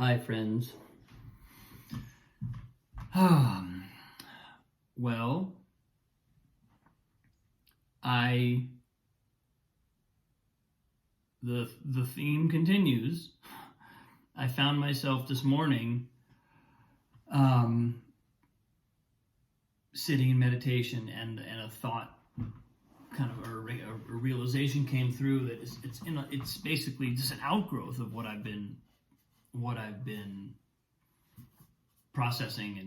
Hi, friends. Well, I the theme continues. I found myself this morning sitting in meditation, and a thought, kind of a realization came through that it's basically just an outgrowth of what I've been processing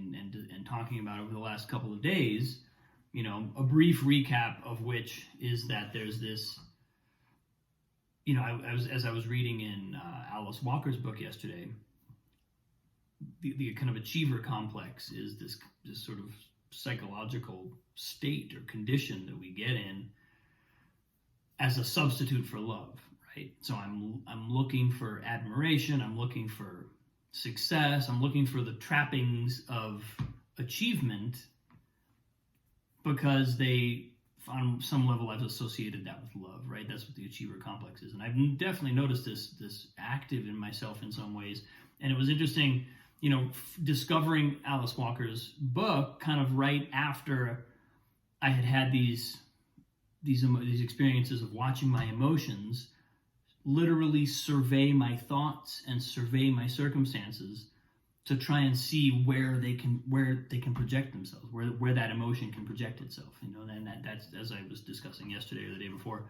and talking about over the last couple of days. A brief recap of which is that there's this, as I was reading in Alice Walker's book yesterday, the kind of achiever complex is this sort of psychological state or condition that we get in as a substitute for love, right? So I'm looking for admiration, I'm looking for success, I'm looking for the trappings of achievement because on some level I've associated that with love, right? That's what the achiever complex is. And I've definitely noticed this active in myself in some ways. And it was interesting, discovering Alice Walker's book kind of right after I had these experiences of watching my emotions literally survey my thoughts and survey my circumstances to try and see where they can project themselves, where that emotion can project itself, and that's, as I was discussing yesterday or the day before,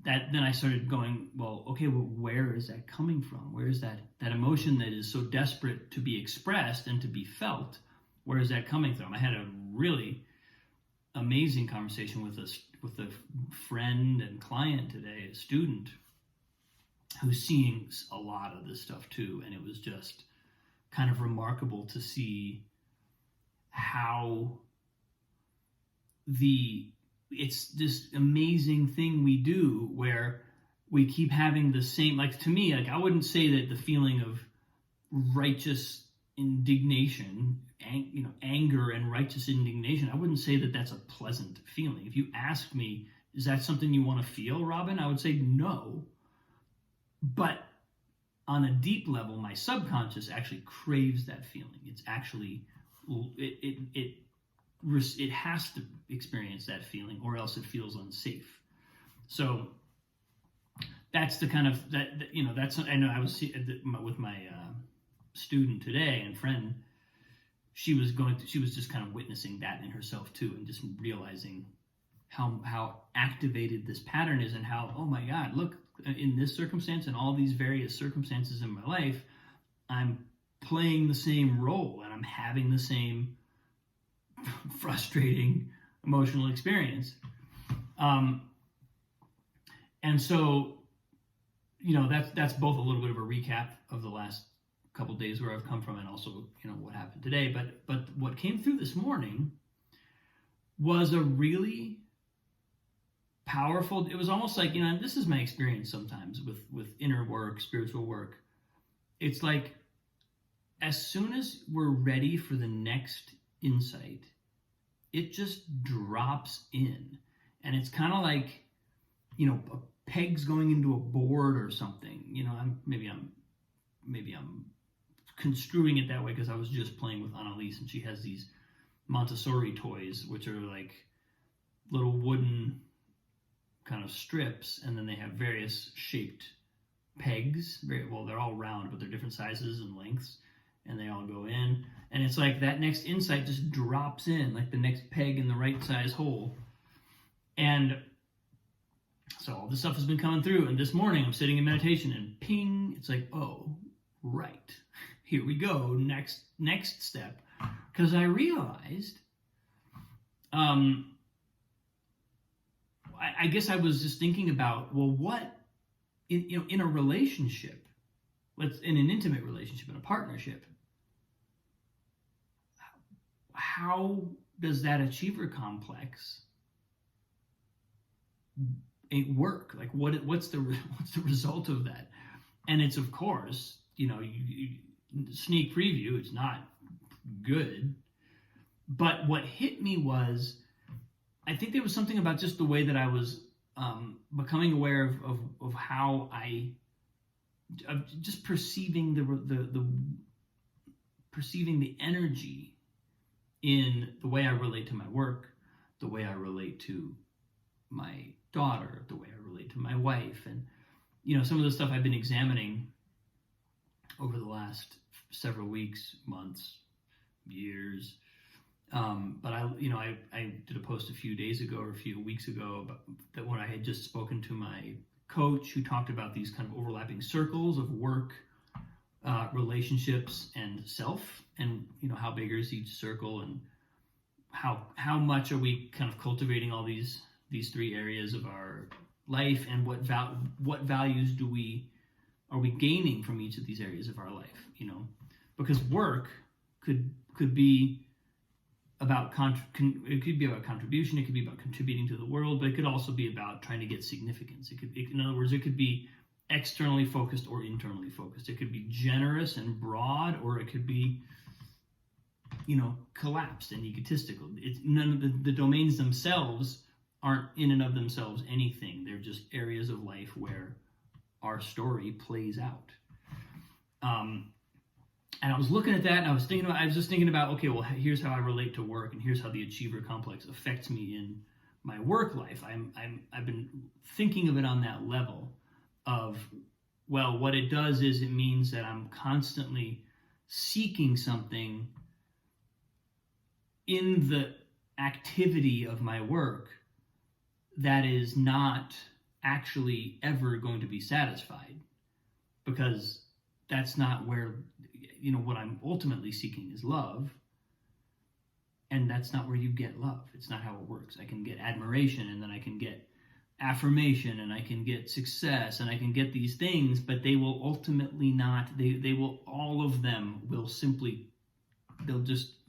that then I started going, where is that coming from? Where is that emotion that is so desperate to be expressed and to be felt? Where is that coming from? I had a really amazing conversation with a friend and client today, a student who's seeing a lot of this stuff too, and it was just kind of remarkable to see how it's this amazing thing we do where we keep having the same, to me, I wouldn't say that the feeling of righteous indignation, anger and righteous indignation, I wouldn't say that that's a pleasant feeling. If you ask me, is that something you want to feel, Robin? I would say no. But on a deep level, my subconscious actually craves that feeling. It's actually, it has to experience that feeling, or else it feels unsafe. So that's the kind of that's, I know I was with my student today and friend. She was just kind of witnessing that in herself too, and just realizing how activated this pattern is, and how, oh my God, look, in this circumstance and all these various circumstances in my life, I'm playing the same role and I'm having the same frustrating emotional experience. And so, that's both a little bit of a recap of the last couple of days where I've come from, and also, what happened today. But what came through this morning was a really powerful, it was almost like, and this is my experience sometimes with inner work, spiritual work. It's like, as soon as we're ready for the next insight, it just drops in. And it's kind of like, pegs going into a board or something. Maybe I'm construing it that way because I was just playing with Annalise, and she has these Montessori toys, which are like little wooden kind of strips, and then they have various shaped pegs. They're all round, but they're different sizes and lengths, and they all go in. And it's like that next insight just drops in, like the next peg in the right size hole. And so all this stuff has been coming through, and this morning I'm sitting in meditation, and ping, it's like, oh, right, here we go, next step. Because I realized, I guess I was just thinking about, what, in a relationship, in an intimate relationship, in a partnership, how does that achiever complex work? Like, what's the result of that? And it's, of course, sneak preview, it's not good. But what hit me was, I think there was something about just the way that I was becoming aware of how I just perceiving the perceiving the energy in the way I relate to my work, the way I relate to my daughter, the way I relate to my wife, and some of the stuff I've been examining over the last several weeks, months, years. But I did a post a few days ago or a few weeks ago about that when I had just spoken to my coach who talked about these kind of overlapping circles of work, relationships, and self, and how big is each circle, and how much are we kind of cultivating all these three areas of our life, and what values are we gaining from each of these areas of our life, because work could be about it could be about contribution, it could be about contributing to the world, but it could also be about trying to get significance. In other words, it could be externally focused or internally focused. It could be generous and broad, or it could be collapsed and egotistical. None of the domains themselves aren't in and of themselves anything. They're just areas of life where our story plays out. And I was looking at that, and I was just thinking about, okay, well, here's how I relate to work, and here's how the achiever complex affects me in my work life. I've been thinking of it on that level of, well, what it does is it means that I'm constantly seeking something in the activity of my work that is not actually ever going to be satisfied, because that's not where, what I'm ultimately seeking is love, and that's not where you get love. It's not how it works. I can get admiration, and then I can get affirmation, and I can get success, and I can get these things, but they will ultimately not, all of them will simply,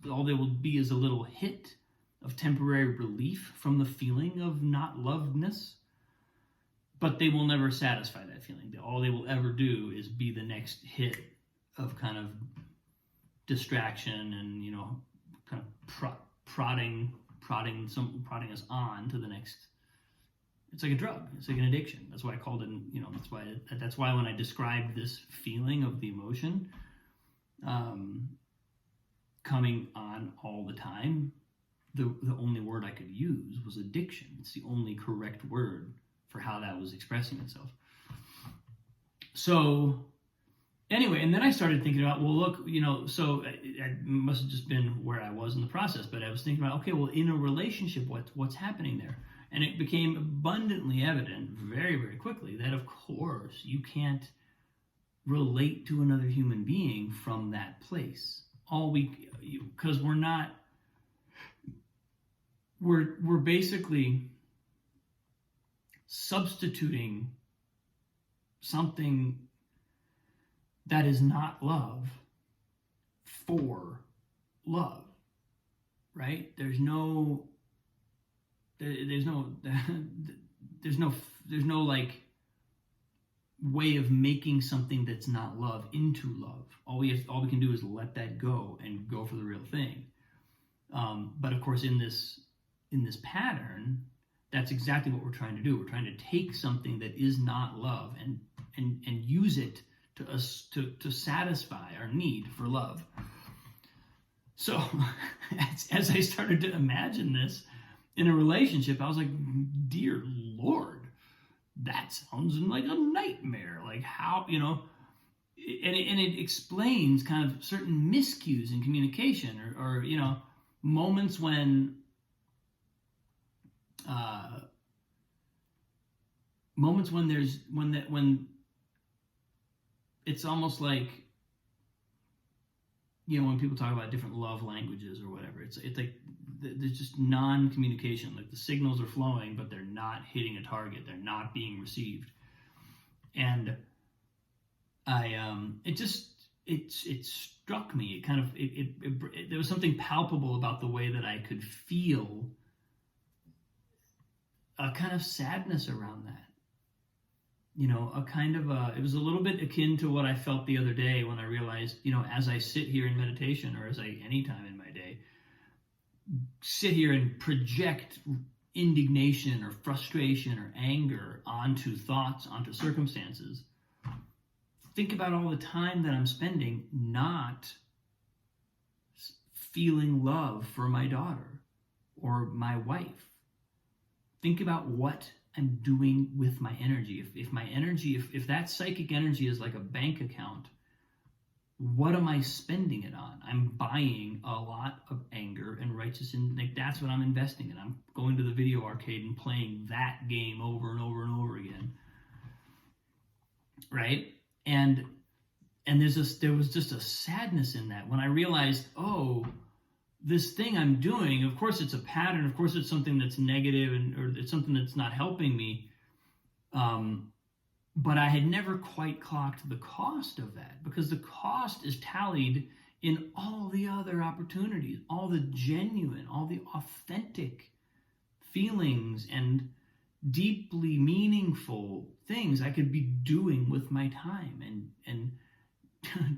all they will be is a little hit of temporary relief from the feeling of not lovedness, but they will never satisfy that feeling. All they will ever do is be the next hit of kind of distraction and, kind of prodding us on to the next. It's like a drug. It's like an addiction. That's why I called it, that's why when I described this feeling of the emotion coming on all the time, the only word I could use was addiction. It's the only correct word for how that was expressing itself. So anyway, and then I started thinking about, well, look, so it must have just been where I was in the process, but I was thinking about, okay, well, in a relationship, what's happening there? And it became abundantly evident very, very quickly that, of course, you can't relate to another human being from that place. Because we're basically substituting something that is not love for love, right? There's no like way of making something that's not love into love. All we can do is let that go and go for the real thing. But of course, in this pattern, that's exactly what we're trying to do. We're trying to take something that is not love and use it to satisfy our need for love. So as I started to imagine this in a relationship, I was like, dear Lord, that sounds like a nightmare. Like how, and it explains kind of certain miscues in communication or moments when when it's almost like, when people talk about different love languages or whatever, it's like there's just non-communication. Like the signals are flowing, but they're not hitting a target. They're not being received. And it struck me. It kind of there was something palpable about the way that I could feel a kind of sadness around that. A kind of it was a little bit akin to what I felt the other day when I realized, as I sit here in meditation, or as I anytime in my day sit here and project indignation or frustration or anger onto thoughts, onto circumstances, think about all the time that I'm spending not feeling love for my daughter or my wife. Think about what I'm doing with my energy. If my energy, if that psychic energy is like a bank account, what am I spending it on? I'm buying a lot of anger and righteousness, and like that's what I'm investing in. I'm going to the video arcade and playing that game over and over and over again, right? And there was just a sadness in that when I realized, oh, this thing I'm doing, of course it's a pattern, of course it's something that's negative, or it's something that's not helping me. But I had never quite clocked the cost of that, because the cost is tallied in all the other opportunities, all the genuine, all the authentic feelings and deeply meaningful things I could be doing with my time, and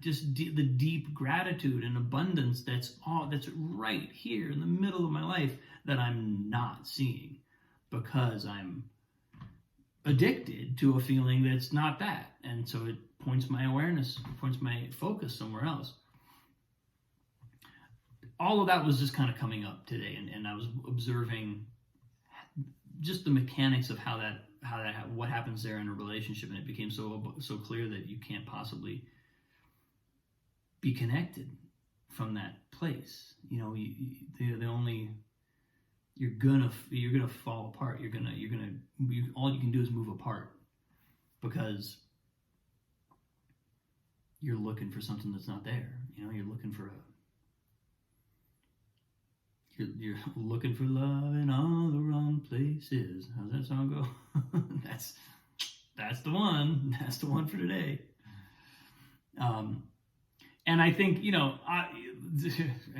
just the deep gratitude and abundance that's right here in the middle of my life that I'm not seeing because I'm addicted to a feeling that's not that. And so it points my awareness, points my focus somewhere else. All of that was just kind of coming up today, and I was observing just the mechanics of what happens there in a relationship, and it became so clear that you can't possibly be connected from that place. You know, you're gonna fall apart. All you can do is move apart, because you're looking for something that's not there. You know, you're looking for love in all the wrong places. How's that song go? That's the one. That's the one for today. And I think, I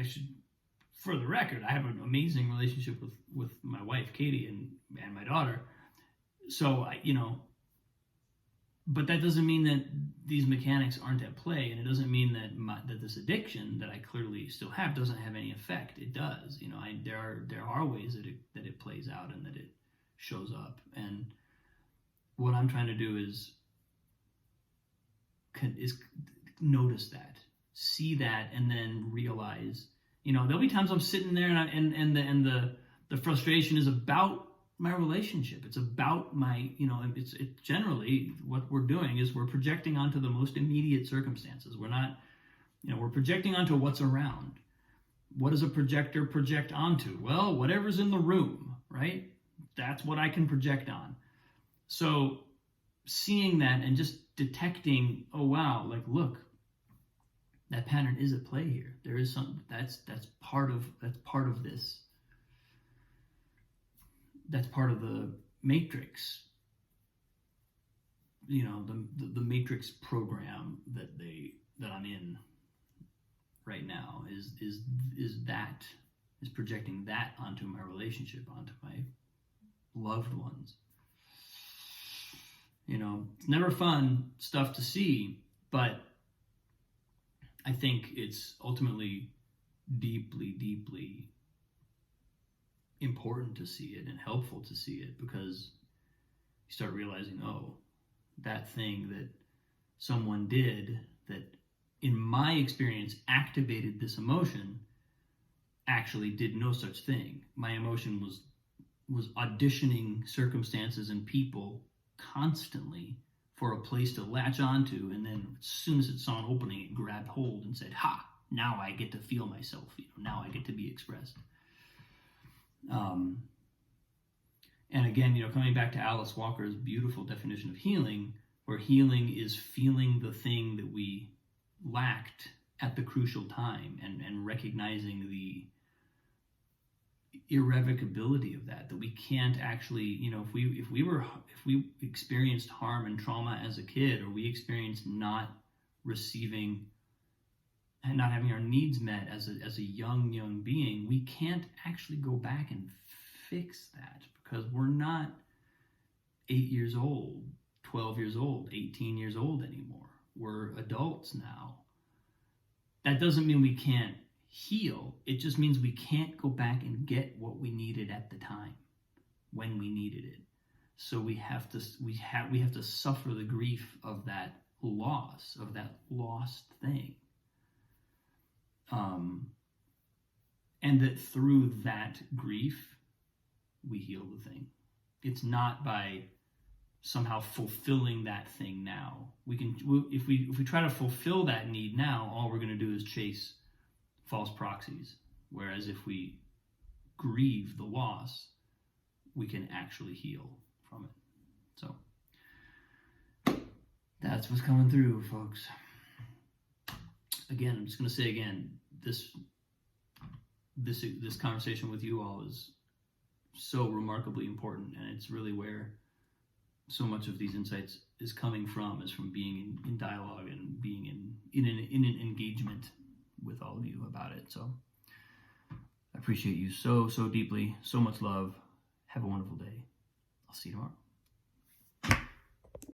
should, for the record, I have an amazing relationship with my wife, Katie, and my daughter. So, but that doesn't mean that these mechanics aren't at play, and it doesn't mean that this addiction that I clearly still have doesn't have any effect. It does. There are ways that it plays out and that it shows up. And what I'm trying to do is notice that, see that, and then realize, there'll be times I'm sitting there and the frustration is about my relationship. It's about my, it's generally what we're doing is we're projecting onto the most immediate circumstances. We're not, we're projecting onto what's around. What does a projector project onto? Well, whatever's in the room, right? That's what I can project on. So seeing that and just detecting, oh wow, like look, that pattern is at play here. There is something that's part of this. That's part of the matrix. The matrix program that I'm in right now is projecting that onto my relationship, onto my loved ones. It's never fun stuff to see, but I think it's ultimately deeply, deeply important to see it and helpful to see it, because you start realizing, oh, that thing that someone did that in my experience activated this emotion actually did no such thing. My emotion was auditioning circumstances and people constantly for a place to latch onto, and then as soon as it saw an opening, it grabbed hold and said, ha, now I get to feel myself, now I get to be expressed. And again, coming back to Alice Walker's beautiful definition of healing, where healing is feeling the thing that we lacked at the crucial time, and recognizing the irrevocability of that we can't actually, if we experienced harm and trauma as a kid, or we experienced not receiving and not having our needs met as a young being, we can't actually go back and fix that, because we're not 8 years old, 12 years old, 18 years old anymore. We're adults now. That doesn't mean we can't heal. It just means we can't go back and get what we needed at the time when we needed it. So we have to suffer the grief of that loss, of that lost thing. And that through that grief, we heal the thing. It's not by somehow fulfilling that thing now. If we try to fulfill that need now, all we're going to do is chase false proxies. Whereas if we grieve the loss, we can actually heal from it. So that's what's coming through, folks. Again, I'm just going to say again, this conversation with you all is so remarkably important, and it's really where so much of these insights is coming from, is from being in dialogue and being in an engagement with all of you about it. So I appreciate you so deeply. So much love. Have a wonderful day. I'll see you tomorrow.